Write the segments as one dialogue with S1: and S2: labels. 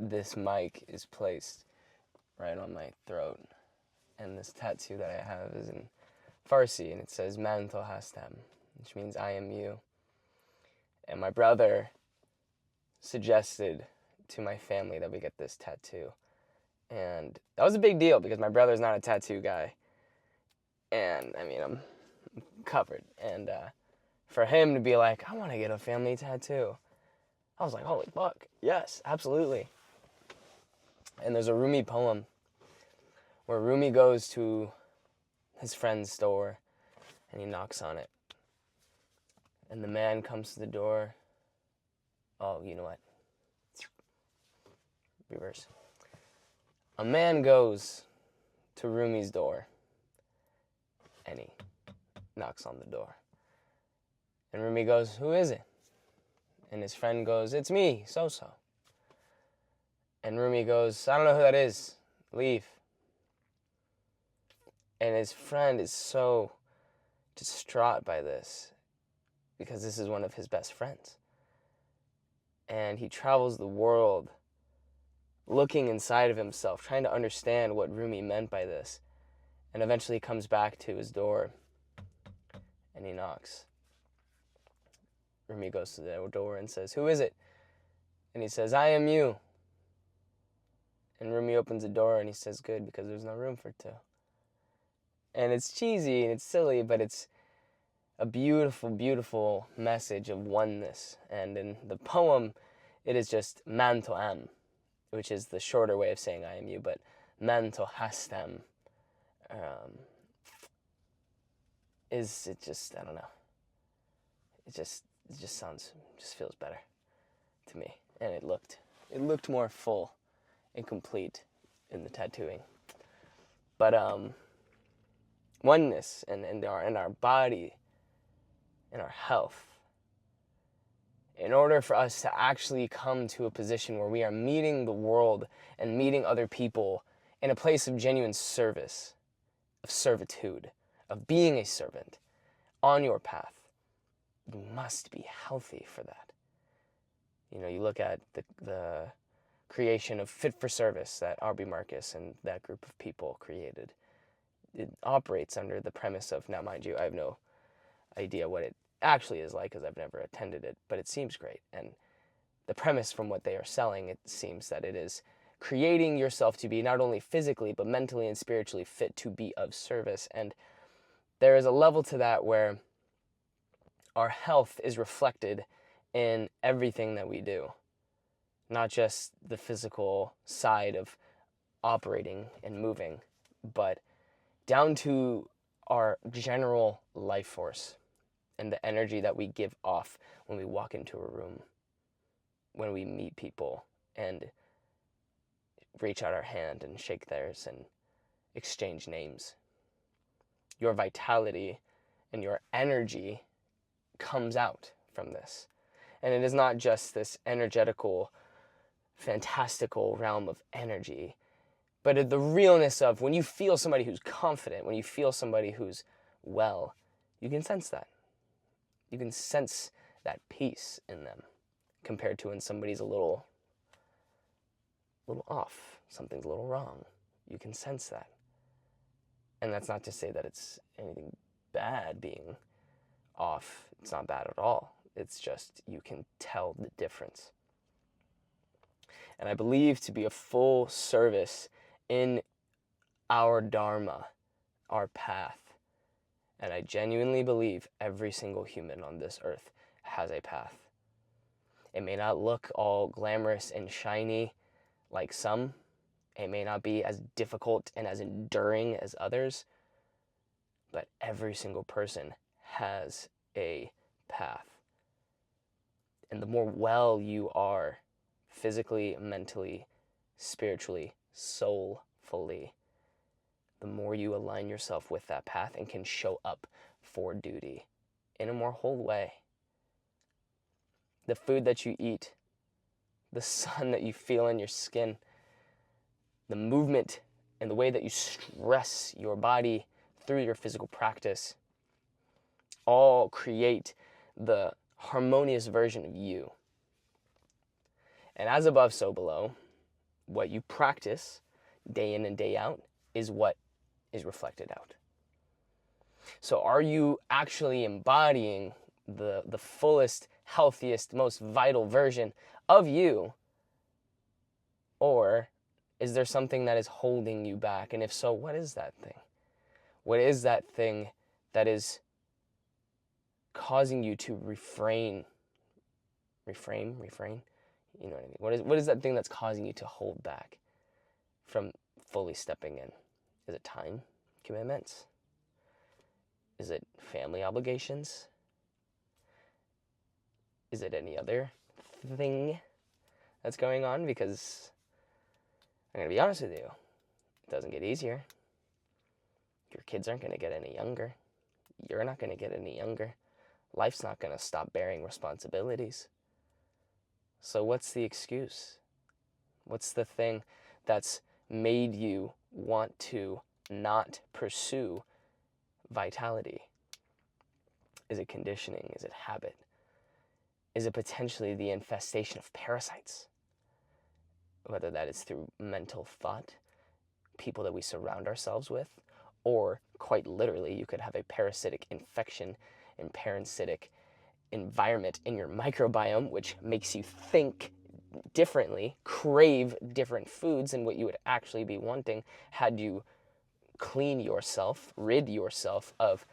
S1: this mic is placed right on my throat. And this tattoo that I have is in Farsi, and it says Man to hastam, which means I am you. And my brother suggested to my family that we get this tattoo. And that was a big deal because my brother's not a tattoo guy. And I mean, I'm covered. And for him to be like, I want to get a family tattoo, I was like, holy fuck, yes, absolutely. And there's a Rumi poem where Rumi goes to his friend's door and he knocks on it. And the man comes to the door. Oh, you know what? Reverse. A man goes to Rumi's door and he knocks on the door. And Rumi goes, who is it? And his friend goes, it's me, so-so. And Rumi goes, I don't know who that is. Leave. And his friend is so distraught by this because this is one of his best friends. And he travels the world looking inside of himself, trying to understand what Rumi meant by this. And eventually comes back to his door and he knocks. Rumi goes to the door and says, who is it? And he says, I am you. And Rumi opens the door and he says, good, because there's no room for two. And it's cheesy and it's silly, but it's a beautiful, beautiful message of oneness. And in the poem, it is just Man to am, which is the shorter way of saying I am you, but Man to hastam is, it just, I don't know. It just feels better to me. And it looked more full and complete in the tattooing. But oneness in our body, in our health, in order for us to actually come to a position where we are meeting the world and meeting other people in a place of genuine service, of servitude, of being a servant on your path, you must be healthy for that. You know, you look at the creation of Fit for Service that Aubrey Marcus and that group of people created. It operates under the premise of, now mind you, I have no idea what it actually is like because I've never attended it, but it seems great. And the premise from what they are selling, it seems that it is creating yourself to be not only physically, but mentally and spiritually fit to be of service. And there is a level to that where our health is reflected in everything that we do, not just the physical side of operating and moving, but down to our general life force and the energy that we give off when we walk into a room, when we meet people and reach out our hand and shake theirs and exchange names. Your vitality and your energy comes out from this. And it is not just this energetical, fantastical realm of energy, but the realness of when you feel somebody who's confident, when you feel somebody who's well, you can sense that. You can sense that peace in them compared to when somebody's a little off, something's a little wrong. You can sense that. And that's not to say that it's anything bad being off. It's not bad at all. It's just you can tell the difference. And I believe to be a full service in our dharma, our path, and I genuinely believe every single human on this earth has a path. It may not look all glamorous and shiny like some. It may not be as difficult and as enduring as others, but every single person has a path. And the more well you are physically, mentally, spiritually, soulfully, the more you align yourself with that path and can show up for duty in a more whole way. The food that you eat, the sun that you feel in your skin, the movement and the way that you stress your body through your physical practice all create the harmonious version of you. And as above, so below, what you practice day in and day out is what is reflected out. So are you actually embodying the fullest, healthiest, most vital version of you? Or is there something that is holding you back? And if so, what is that thing? What is that thing that is causing you to refrain? Refrain? You know what I mean? What is that thing that's causing you to hold back from fully stepping in? Is it time commitments? Is it family obligations? Is it any other thing that's going on? Because I'm going to be honest with you, it doesn't get easier. Your kids aren't going to get any younger. You're not going to get any younger. Life's not going to stop bearing responsibilities. So what's the excuse? What's the thing that's made you want to not pursue vitality? Is it conditioning? Is it habit? Is it potentially the infestation of parasites? Whether that is through mental thought, people that we surround ourselves with, or quite literally, you could have a parasitic infection and parasitic environment in your microbiome, which makes you think differently, crave different foods than what you would actually be wanting had you clean yourself, rid yourself of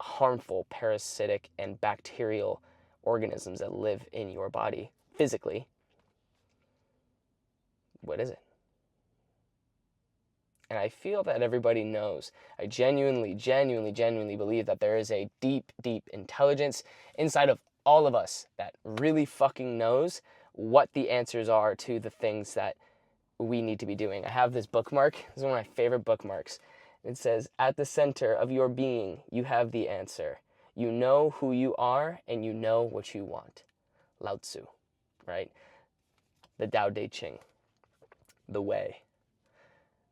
S1: harmful parasitic and bacterial organisms that live in your body physically. What is it? And I feel that everybody knows. I genuinely believe that there is a deep intelligence inside of all of us that really fucking knows what the answers are to the things that we need to be doing. I have this bookmark. This is one of my favorite bookmarks. It says, at the center of your being, you have the answer. You know who you are and you know what you want. Lao Tzu, right? The Tao Te Ching, the way.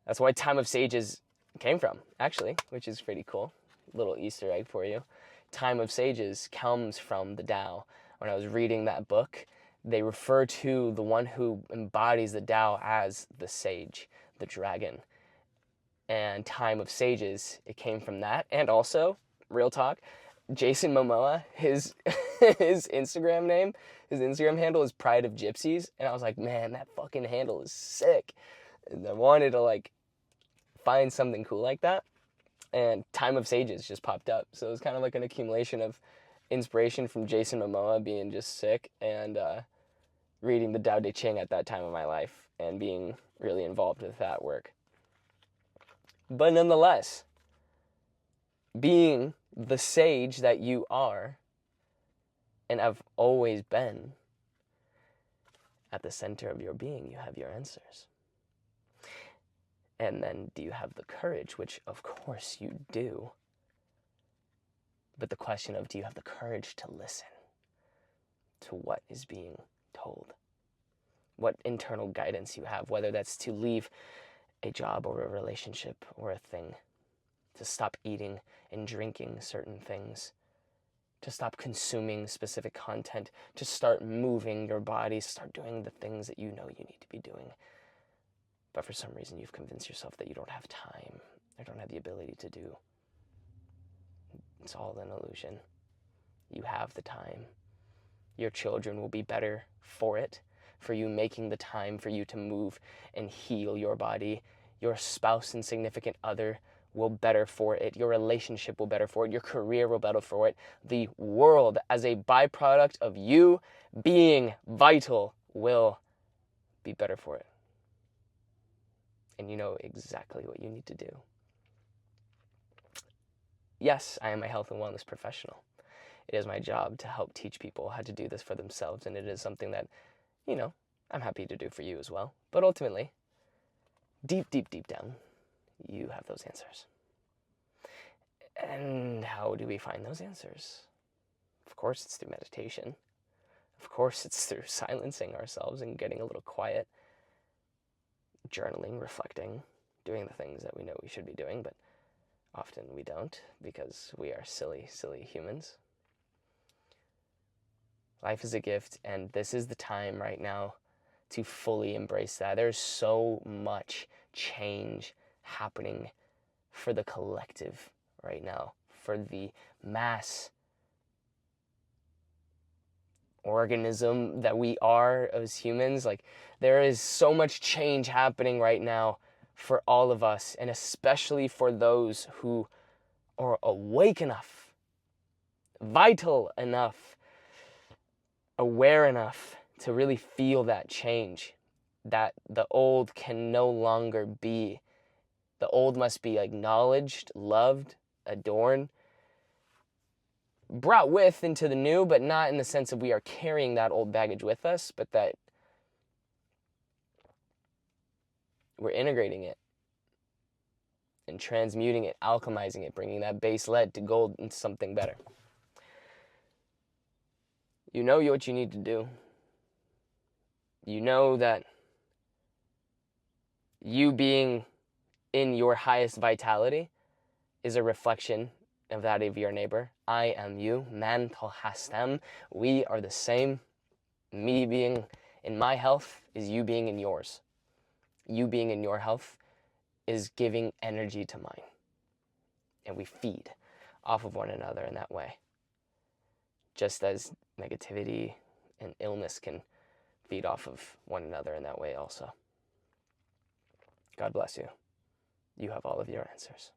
S1: That's why Time of Sages came from, actually, which is pretty cool. Little Easter egg for you. Time of Sages comes from the Tao. When I was reading that book, they refer to the one who embodies the Tao as the sage, the dragon. And Time of Sages, it came from that. And also, real talk, Jason Momoa, his Instagram name, his Instagram handle is Pride of Gypsies. And I was like, man, that fucking handle is sick. And I wanted to find something cool like that. And Time of Sages just popped up. So it was kind of like an accumulation of inspiration from Jason Momoa being just sick and reading the Tao Te Ching at that time of my life and being really involved with that work. But nonetheless, being the sage that you are and have always been, at the center of your being, you have your answers. And then do you have the courage, which of course you do. But the question of, do you have the courage to listen to what is being told? What internal guidance you have, whether that's to leave a job or a relationship or a thing, to stop eating and drinking certain things, to stop consuming specific content, to start moving your body, start doing the things that you know you need to be doing. But for some reason you've convinced yourself that you don't have time or don't have the ability to do. It's all an illusion. You have the time. Your children will be better for it, for you making the time for you to move and heal your body. Your spouse and significant other will better for it. Your relationship will better for it. Your career will better for it. The world, as a byproduct of you being vital, will be better for it. And you know exactly what you need to do. Yes, I am a health and wellness professional. It is my job to help teach people how to do this for themselves, and it is something that, I'm happy to do for you as well. But ultimately, deep down, you have those answers. And how do we find those answers? Of course, it's through meditation. Of course, it's through silencing ourselves and getting a little quiet, journaling, reflecting, doing the things that we know we should be doing, but often we don't because we are silly humans. Life is a gift, and this is the time right now to fully embrace that. There's so much change happening for the collective right now, for the mass organism that we are as humans. Like, there is so much change happening right now for all of us, and especially for those who are awake enough, vital enough, aware enough to really feel that change, that the old can no longer be. The old must be acknowledged, loved, adorned, brought with into the new, but not in the sense of we are carrying that old baggage with us, but that we're integrating it and transmuting it, alchemizing it, bringing that base lead to gold into something better. You know what you need to do. You know that you being in your highest vitality is a reflection of that of your neighbor. I am you, man tal hastem. We are the same. Me being in my health is you being in yours. You being in your health is giving energy to mine. And we feed off of one another in that way. Just as negativity and illness can feed off of one another in that way also. God bless you. You have all of your answers.